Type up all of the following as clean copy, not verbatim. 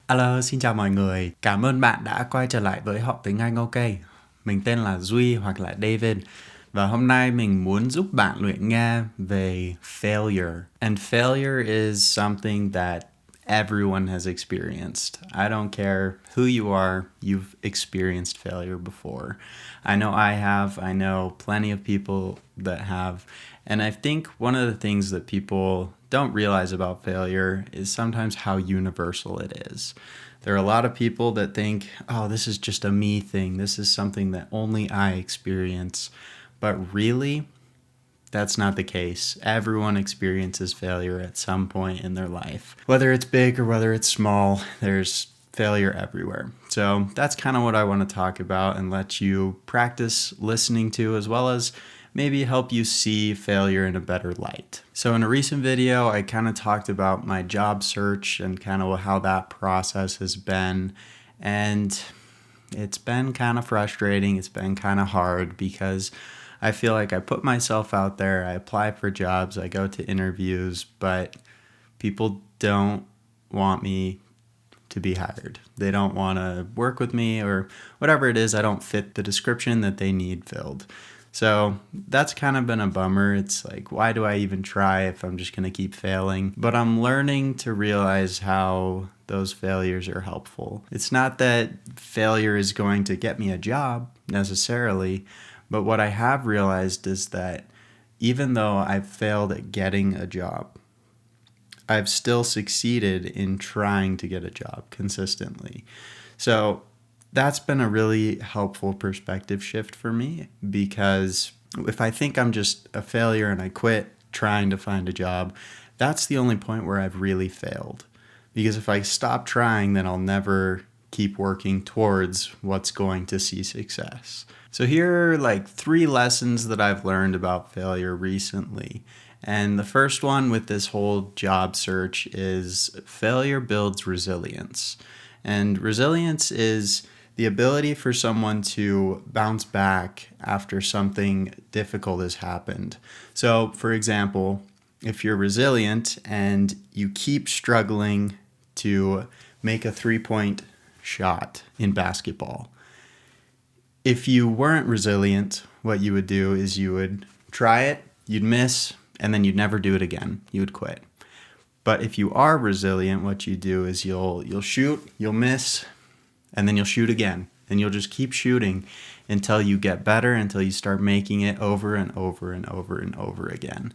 Alo, xin chào mọi người. Cảm ơn bạn đã quay trở lại với Học Tiếng Anh OK. Mình tên là Duy hoặc là David. Và hôm nay mình muốn giúp bạn luyện nghe về failure. And failure is something that everyone has experienced. I don't care who you are, you've experienced failure before. I know I have, I know plenty of people that have. And I think one of the things that people don't realize about failure is sometimes how universal it is. There are a lot of people that think, oh, this is just a me thing. This is something that only I experience. But really, that's not the case. Everyone experiences failure at some point in their life. Whether it's big or whether it's small, there's failure everywhere. So that's kind of what I want to talk about and let you practice listening to, as well as maybe help you see failure in a better light. So in a recent video, I kind of talked about my job search and kind of how that process has been. And it's been kind of frustrating. It's been kind of hard because I feel like I put myself out there, I apply for jobs, I go to interviews, but people don't want me to be hired. They don't want to work with me, or whatever it is, I don't fit the description that they need filled. So that's kind of been a bummer. It's like, why do I even try if I'm just going to keep failing? But I'm learning to realize how those failures are helpful. It's not that failure is going to get me a job necessarily, but what I have realized is that even though I've failed at getting a job, I've still succeeded in trying to get a job consistently. So that's been a really helpful perspective shift for me, because if I think I'm just a failure and I quit trying to find a job, that's the only point where I've really failed. Because if I stop trying, then I'll never keep working towards what's going to see success. So here are like 3 lessons that I've learned about failure recently. And the first one with this whole job search is failure builds resilience. And resilience is the ability for someone to bounce back after something difficult has happened. So, for example, if you're resilient and you keep struggling to make a 3-point shot in basketball, if you weren't resilient, what you would do is you would try it, you'd miss, and then you'd never do it again. You would quit. But if you are resilient, what you do is you'll shoot, you'll miss, and then you'll shoot again. And you'll just keep shooting until you get better, until you start making it over and over and over and over again.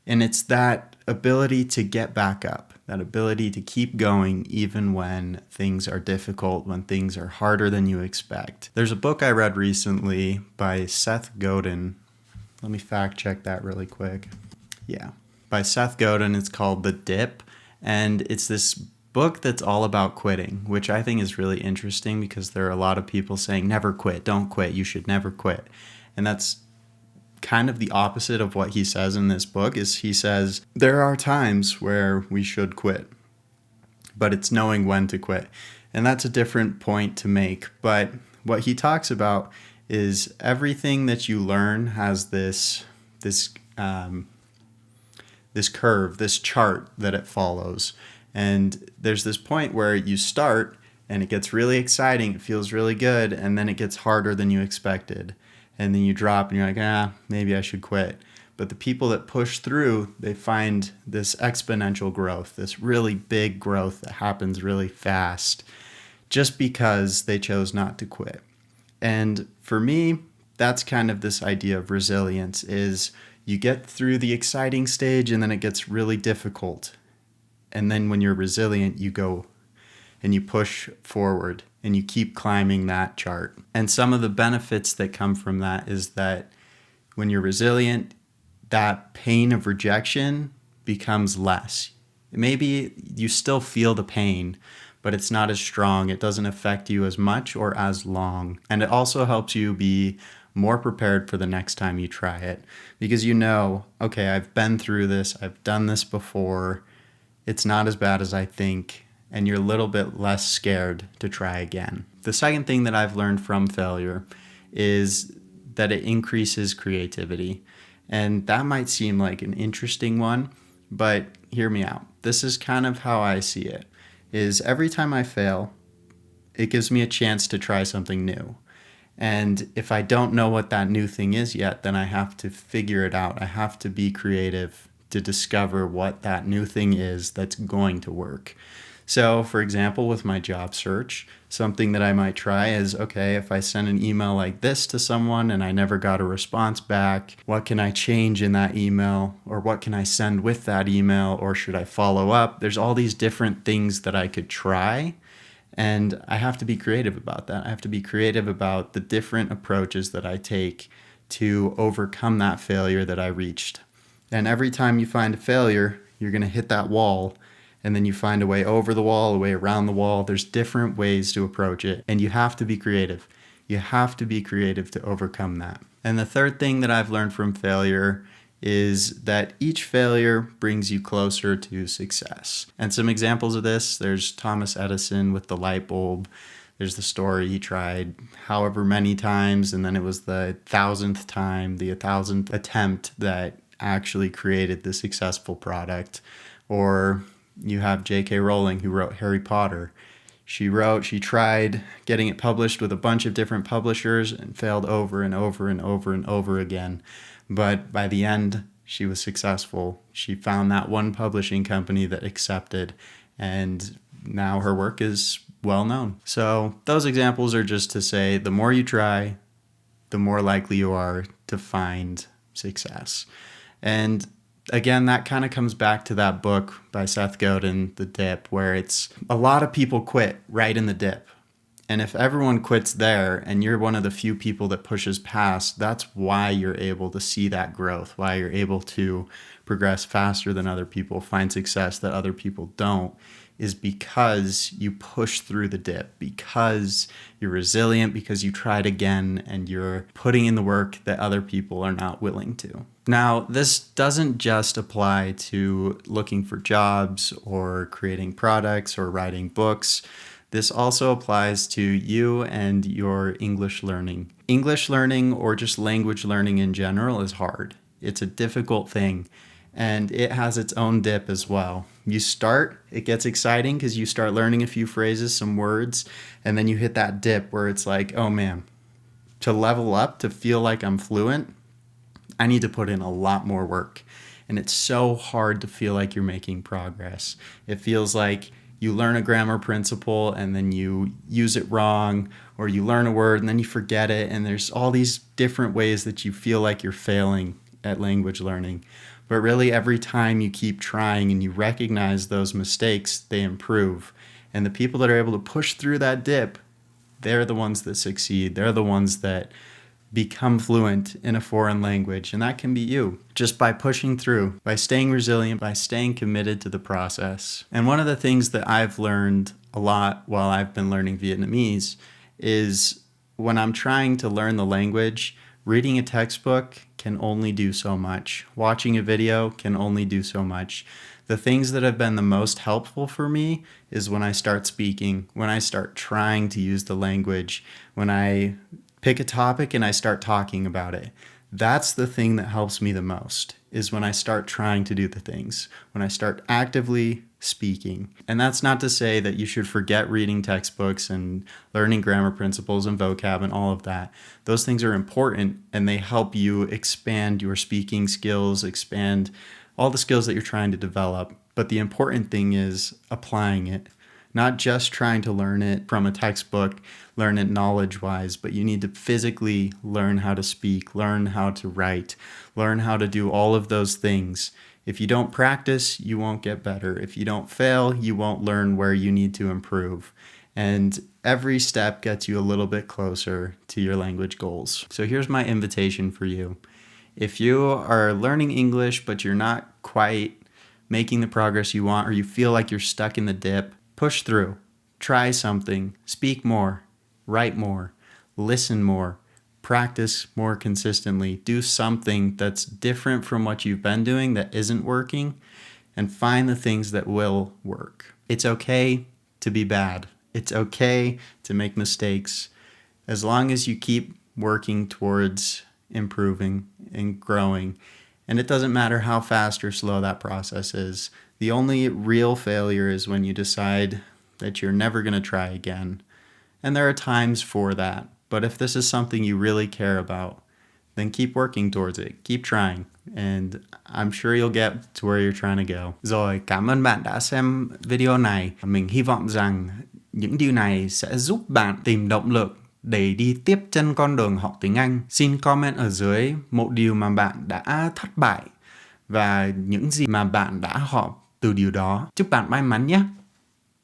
And it's that ability to get back up, that ability to keep going even when things are difficult, when things are harder than you expect. There's a book I read recently by Seth Godin. Let me fact check that really quick. Yeah, by Seth Godin. It's called The Dip. And it's this book that's all about quitting, which I think is really interesting because there are a lot of people saying, never quit, don't quit, you should never quit. And that's kind of the opposite of what he says in this book. Is he says there are times where we should quit, but it's knowing when to quit. And that's a different point to make. But what he talks about is everything that you learn has this curve, this chart that it follows. And there's this point where you start and it gets really exciting, it feels really good, and then it gets harder than you expected. And then you drop and you're like, maybe I should quit. But the people that push through, they find this exponential growth, this really big growth that happens really fast just because they chose not to quit. And for me, that's kind of this idea of resilience, is you get through the exciting stage and then it gets really difficult. And then when you're resilient, you go and you push forward and you keep climbing that chart. And some of the benefits that come from that is that when you're resilient, that pain of rejection becomes less. Maybe you still feel the pain, but it's not as strong. It doesn't affect you as much or as long. And it also helps you be more prepared for the next time you try it, because you know, okay, I've been through this, I've done this before, it's not as bad as I think, and you're a little bit less scared to try again. The second thing that I've learned from failure is that it increases creativity. And that might seem like an interesting one, but hear me out. This is kind of how I see it. is every time I fail, it gives me a chance to try something new. And if I don't know what that new thing is yet, then I have to figure it out. I have to be creative to discover what that new thing is that's going to work. So, for example, with my job search, something that I might try is, okay, if I send an email like this to someone and I never got a response back, what can I change in that email? Or what can I send with that email? Or should I follow up? There's all these different things that I could try. And I have to be creative about that. I have to be creative about the different approaches that I take to overcome that failure that I reached. And every time you find a failure, you're going to hit that wall. And then you find a way over the wall, a way around the wall. There's different ways to approach it. And you have to be creative. You have to be creative to overcome that. And the third thing that I've learned from failure is that each failure brings you closer to success. And some examples of this, there's Thomas Edison with the light bulb. There's the story he tried however many times, and then it was the 1,000th time, the 1,000th attempt that actually created the successful product. Or you have J.K. Rowling, who wrote Harry Potter. She tried getting it published with a bunch of different publishers and failed over and over and over and over again. But by the end, she was successful. She found that one publishing company that accepted, and now her work is well known. So those examples are just to say the more you try, the more likely you are to find success. And again, that kind of comes back to that book by Seth Godin, The Dip, where it's a lot of people quit right in the dip. And if everyone quits there and you're one of the few people that pushes past, that's why you're able to see that growth, why you're able to progress faster than other people, find success that other people don't, is because you push through the dip, because you're resilient, because you tried again and you're putting in the work that other people are not willing to. Now, this doesn't just apply to looking for jobs or creating products or writing books. This also applies to you and your English learning. English learning, or just language learning in general, is hard. It's a difficult thing, and it has its own dip as well. You start, it gets exciting because you start learning a few phrases, some words, and then you hit that dip where it's like, oh man, to level up, to feel like I'm fluent, I need to put in a lot more work. And it's so hard to feel like you're making progress. It feels like you learn a grammar principle and then you use it wrong, or you learn a word and then you forget it. And there's all these different ways that you feel like you're failing at language learning. But really, every time you keep trying and you recognize those mistakes, they improve. And the people that are able to push through that dip, they're the ones that succeed. They're the ones that become fluent in a foreign language. And that can be you, just by pushing through, by staying resilient, by staying committed to the process. And one of the things that I've learned a lot while I've been learning Vietnamese is when I'm trying to learn the language, reading a textbook can only do so much. Watching a video can only do so much. The things that have been the most helpful for me is when I start speaking, when I start trying to use the language, when I pick a topic and I start talking about it. That's the thing that helps me the most, is when I start trying to do the things, when I start actively speaking. And that's not to say that you should forget reading textbooks and learning grammar principles and vocab and all of that. Those things are important and they help you expand your speaking skills, expand all the skills that you're trying to develop. But the important thing is applying it. Not just trying to learn it from a textbook, learn it knowledge-wise, but you need to physically learn how to speak, learn how to write, learn how to do all of those things. If you don't practice, you won't get better. If you don't fail, you won't learn where you need to improve. And every step gets you a little bit closer to your language goals. So here's my invitation for you. If you are learning English, but you're not quite making the progress you want, or you feel like you're stuck in the dip, push through, try something, speak more, write more, listen more, practice more consistently, do something that's different from what you've been doing that isn't working, and find the things that will work. It's okay to be bad. It's okay to make mistakes. As long as you keep working towards improving and growing, and it doesn't matter how fast or slow that process is. The only real failure is when you decide that you're never going to try again. And there are times for that. But if this is something you really care about, then keep working towards it. Keep trying. And I'm sure you'll get to where you're trying to go. Rồi, cảm ơn bạn đã xem video này. Mình hy vọng rằng những điều này sẽ giúp bạn tìm động lực để đi tiếp trên con đường học tiếng Anh. Xin comment ở dưới một điều mà bạn đã thất bại và những gì mà bạn đã học từ điều đó. Chúc bạn may mắn nhé!